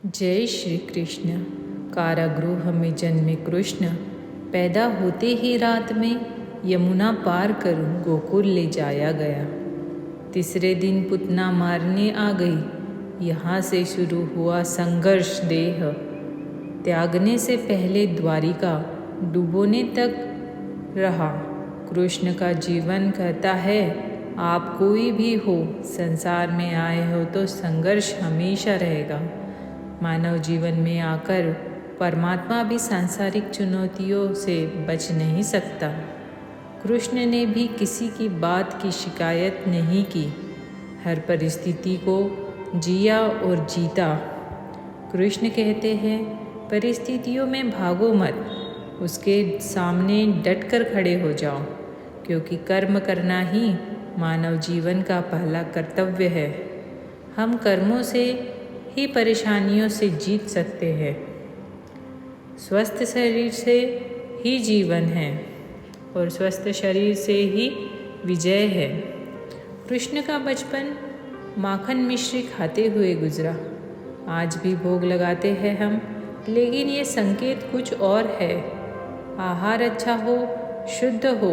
जय श्री कृष्ण। कारागृह में जन्मे कृष्ण, पैदा होते ही रात में यमुना पार कर गोकुल ले जाया गया। तीसरे दिन पुतना मारने आ गई। यहाँ से शुरू हुआ संघर्ष। देह त्यागने से पहले द्वारिका डूबोने तक रहा। कृष्ण का जीवन कहता है, आप कोई भी हो, संसार में आए हो तो संघर्ष हमेशा रहेगा। मानव जीवन में आकर परमात्मा भी सांसारिक चुनौतियों से बच नहीं सकता। कृष्ण ने भी किसी की बात की शिकायत नहीं की, हर परिस्थिति को जिया और जीता। कृष्ण कहते हैं, परिस्थितियों में भागो मत, उसके सामने डटकर खड़े हो जाओ, क्योंकि कर्म करना ही मानव जीवन का पहला कर्तव्य है। हम कर्मों से ही परेशानियों से जीत सकते हैं। स्वस्थ शरीर से ही जीवन है और स्वस्थ शरीर से ही विजय है। कृष्ण का बचपन माखन मिश्री खाते हुए गुजरा। आज भी भोग लगाते हैं हम, लेकिन ये संकेत कुछ और है। आहार अच्छा हो, शुद्ध हो,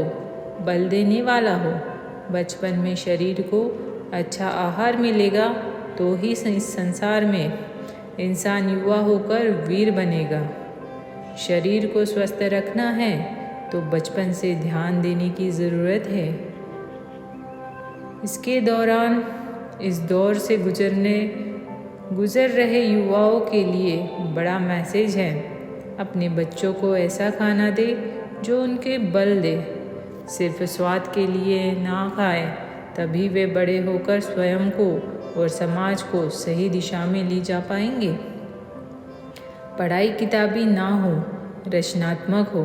बल देने वाला हो। बचपन में शरीर को अच्छा आहार मिलेगा तो ही इस संसार में इंसान युवा होकर वीर बनेगा। शरीर को स्वस्थ रखना है तो बचपन से ध्यान देने की ज़रूरत है। इसके दौरान इस दौर से गुजर रहे युवाओं के लिए बड़ा मैसेज है। अपने बच्चों को ऐसा खाना दे जो उनके बल दे। सिर्फ स्वाद के लिए ना खाए, तभी वे बड़े होकर स्वयं को और समाज को सही दिशा में ले जा पाएंगे। पढ़ाई किताबी ना हो, रचनात्मक हो।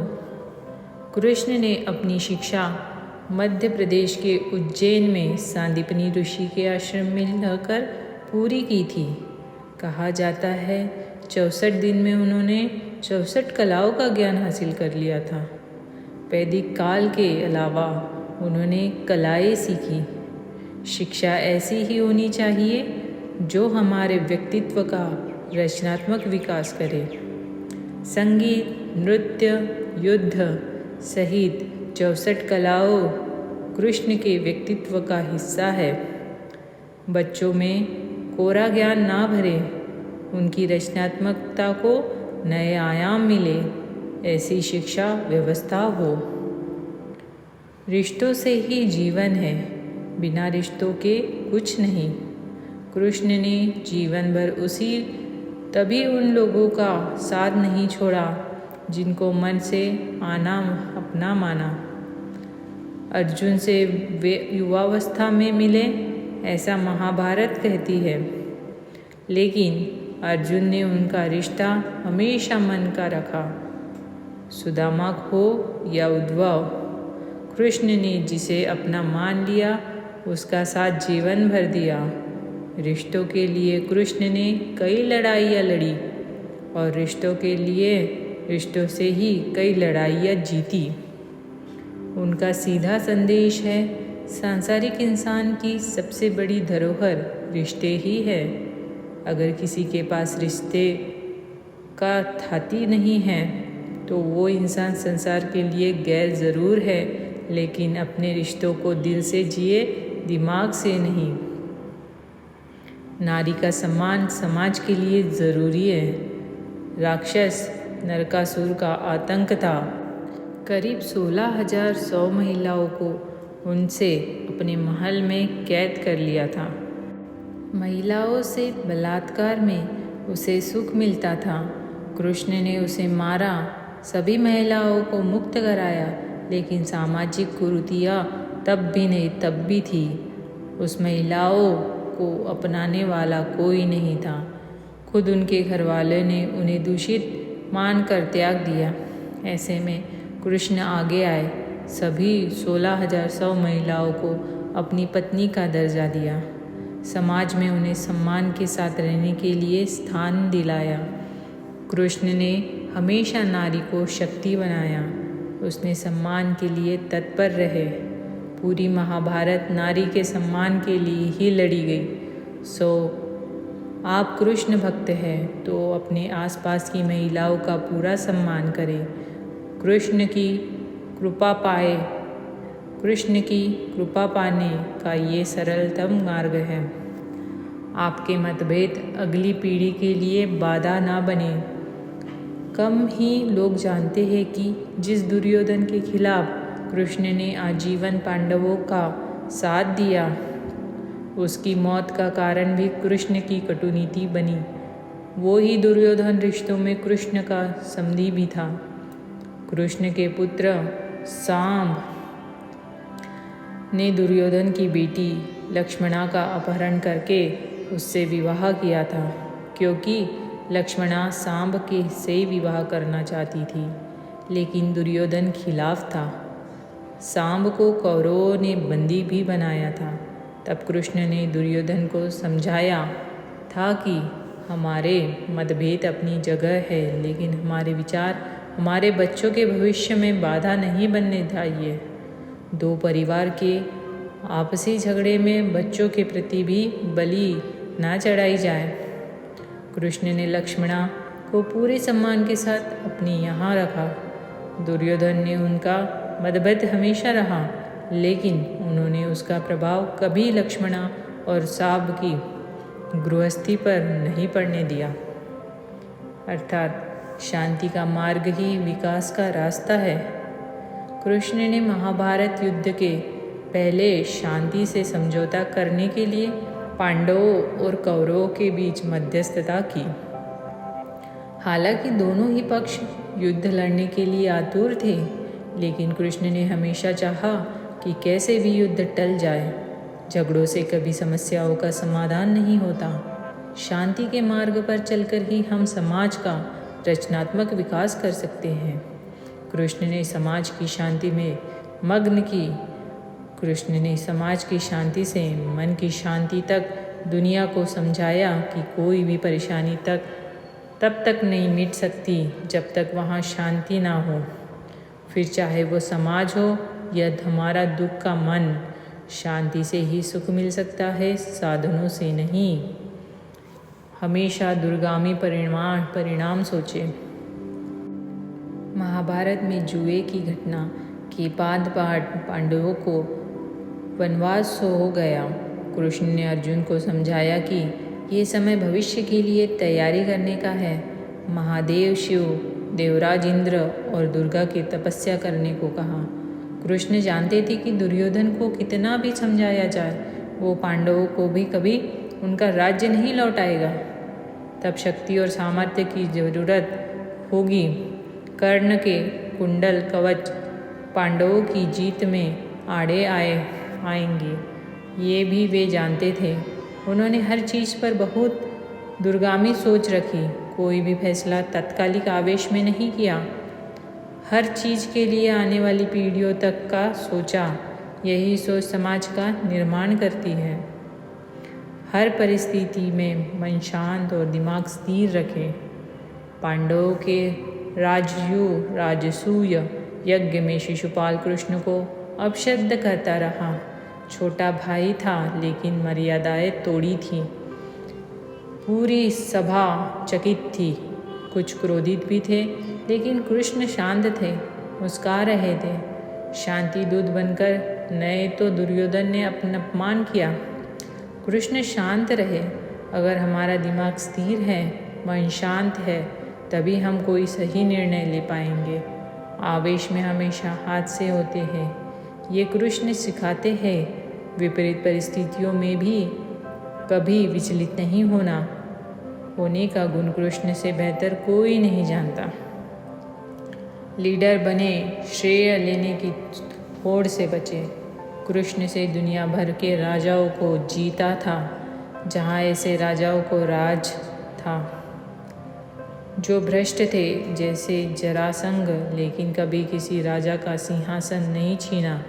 कृष्ण ने अपनी शिक्षा मध्य प्रदेश के उज्जैन में सांदीपनी ऋषि के आश्रम में रहकर पूरी की थी। कहा जाता है 64 दिन में उन्होंने 64 कलाओं का ज्ञान हासिल कर लिया था। वैदिक काल के अलावा उन्होंने कलाएं सीखी। शिक्षा ऐसी ही होनी चाहिए जो हमारे व्यक्तित्व का रचनात्मक विकास करे। संगीत, नृत्य, युद्ध सहित 64 कलाओं कृष्ण के व्यक्तित्व का हिस्सा है। बच्चों में कोरा ज्ञान ना भरे, उनकी रचनात्मकता को नए आयाम मिले, ऐसी शिक्षा व्यवस्था हो। रिश्तों से ही जीवन है, बिना रिश्तों के कुछ नहीं। कृष्ण ने जीवन भर तभी उन लोगों का साथ नहीं छोड़ा जिनको मन से अपना माना। अर्जुन से वे युवावस्था में मिले, ऐसा महाभारत कहती है, लेकिन अर्जुन ने उनका रिश्ता हमेशा मन का रखा। सुदामा हो या उद्धव, कृष्ण ने जिसे अपना मान लिया उसका साथ जीवन भर दिया। रिश्तों के लिए कृष्ण ने कई लड़ाइयाँ लड़ी और रिश्तों से ही कई लड़ाइयाँ जीती। उनका सीधा संदेश है, सांसारिक इंसान की सबसे बड़ी धरोहर रिश्ते ही है। अगर किसी के पास रिश्ते का थाती नहीं है तो वो इंसान संसार के लिए गैर ज़रूर है, लेकिन अपने रिश्तों को दिल से जिए, दिमाग से नहीं। नारी का सम्मान समाज के लिए ज़रूरी है। राक्षस नरकासुर का आतंक था। करीब 16,100 महिलाओं को उनसे अपने महल में कैद कर लिया था। महिलाओं से बलात्कार में उसे सुख मिलता था। कृष्ण ने उसे मारा, सभी महिलाओं को मुक्त कराया, लेकिन सामाजिक कुरीतियाँ तब भी थी। उस महिलाओं को अपनाने वाला कोई नहीं था। खुद उनके घरवाले ने उन्हें दूषित मानकर त्याग दिया। ऐसे में कृष्ण आगे आए, सभी 16,100 महिलाओं को अपनी पत्नी का दर्जा दिया। समाज में उन्हें सम्मान के साथ रहने के लिए स्थान दिलाया। कृष्ण ने हमेशा नारी को शक्ति बनाया। उसने सम्मान के लिए तत्पर रहे। पूरी महाभारत नारी के सम्मान के लिए ही लड़ी गई। आप कृष्ण भक्त हैं तो अपने आसपास की महिलाओं का पूरा सम्मान करें। कृष्ण की कृपा पाने का ये सरलतम मार्ग है। आपके मतभेद अगली पीढ़ी के लिए बाधा ना बने। कम ही लोग जानते हैं कि जिस दुर्योधन के खिलाफ कृष्ण ने आजीवन पांडवों का साथ दिया, उसकी मौत का कारण भी कृष्ण की कटुनीति बनी। वो ही दुर्योधन रिश्तों में कृष्ण का समधी भी था। कृष्ण के पुत्र सांब ने दुर्योधन की बेटी लक्ष्मणा का अपहरण करके उससे विवाह किया था, क्योंकि लक्ष्मणा सांब के से विवाह करना चाहती थी, लेकिन दुर्योधन खिलाफ था। सांब को कौरवों ने बंदी भी बनाया था। तब कृष्ण ने दुर्योधन को समझाया था कि हमारे मतभेद अपनी जगह है, लेकिन हमारे विचार हमारे बच्चों के भविष्य में बाधा नहीं बनने चाहिए। दो परिवार के आपसी झगड़े में बच्चों के प्रति भी बलि ना चढ़ाई जाए। कृष्ण ने लक्ष्मणा को पूरे सम्मान के साथ अपने यहाँ रखा। दुर्योधन ने उनका मतभेद हमेशा रहा, लेकिन उन्होंने उसका प्रभाव कभी लक्ष्मणा और सांब की गृहस्थी पर नहीं पड़ने दिया। अर्थात शांति का मार्ग ही विकास का रास्ता है। कृष्ण ने महाभारत युद्ध के पहले शांति से समझौता करने के लिए पांडवों और कौरवों के बीच मध्यस्थता की। हालांकि दोनों ही पक्ष युद्ध लड़ने के लिए आतुर थे, लेकिन कृष्ण ने हमेशा चाहा कि कैसे भी युद्ध टल जाए। झगड़ों से कभी समस्याओं का समाधान नहीं होता। शांति के मार्ग पर चलकर ही हम समाज का रचनात्मक विकास कर सकते हैं। कृष्ण ने समाज की शांति से मन की शांति तक दुनिया को समझाया कि कोई भी परेशानी तब तक नहीं मिट सकती जब तक वहाँ शांति ना हो। फिर चाहे वो समाज हो या हमारा दुख का मन, शांति से ही सुख मिल सकता है, साधनों से नहीं। हमेशा दूरगामी परिणाम सोचे। महाभारत में जुए की घटना के बाद पांडवों को वनवास हो गया। कृष्ण ने अर्जुन को समझाया कि ये समय भविष्य के लिए तैयारी करने का है। महादेव शिव, देवराज इंद्र और दुर्गा की तपस्या करने को कहा। कृष्ण जानते थे कि दुर्योधन को कितना भी समझाया जाए, वो पांडवों को भी कभी उनका राज्य नहीं लौटाएगा। तब शक्ति और सामर्थ्य की जरूरत होगी। कर्ण के कुंडल कवच पांडवों की जीत में आड़े आएंगे, ये भी वे जानते थे। उन्होंने हर चीज़ पर बहुत दूरगामी सोच रखी। कोई भी फैसला तत्कालिक आवेश में नहीं किया। हर चीज़ के लिए आने वाली पीढ़ियों तक का सोचा। यही सोच समाज का निर्माण करती है। हर परिस्थिति में मन शांत और दिमाग स्थिर रखें। पांडवों के राजसूय यज्ञ में शिशुपाल कृष्ण को अपशब्द करता रहा। छोटा भाई था, लेकिन मर्यादाएं तोड़ी थी। पूरी सभा चकित थी। कुछ क्रोधित भी थे, लेकिन कृष्ण शांत थे, मुस्कुरा रहे थे। शांति दूत बनकर नए तो दुर्योधन ने अपना अपमान किया। कृष्ण शांत रहे। अगर हमारा दिमाग स्थिर है, मन शांत है, तभी हम कोई सही निर्णय ले पाएंगे। आवेश में हमेशा हादसे होते हैं। ये कृष्ण सिखाते हैं। विपरीत परिस्थितियों में भी कभी विचलित नहीं होने का गुण कृष्ण से बेहतर कोई नहीं जानता। लीडर बने, श्रेय लेने की होड़ से बचे। कृष्ण से दुनिया भर के राजाओं को जीता था, जहाँ ऐसे राजाओं को राज था जो भ्रष्ट थे, जैसे जरासंध, लेकिन कभी किसी राजा का सिंहासन नहीं छीना।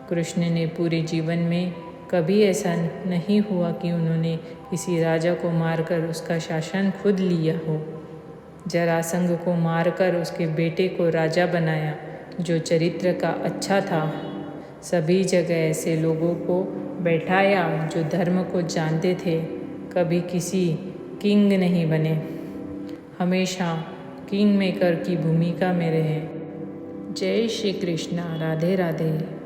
कृष्ण ने पूरे जीवन में कभी ऐसा नहीं हुआ कि उन्होंने किसी राजा को मारकर उसका शासन खुद लिया हो। जरासंध को मारकर उसके बेटे को राजा बनाया, जो चरित्र का अच्छा था। सभी जगह ऐसे लोगों को बैठाया जो धर्म को जानते थे। कभी किसी किंग नहीं बने, हमेशा किंग मेकर की भूमिका में रहे। जय श्री कृष्णा। राधे राधे।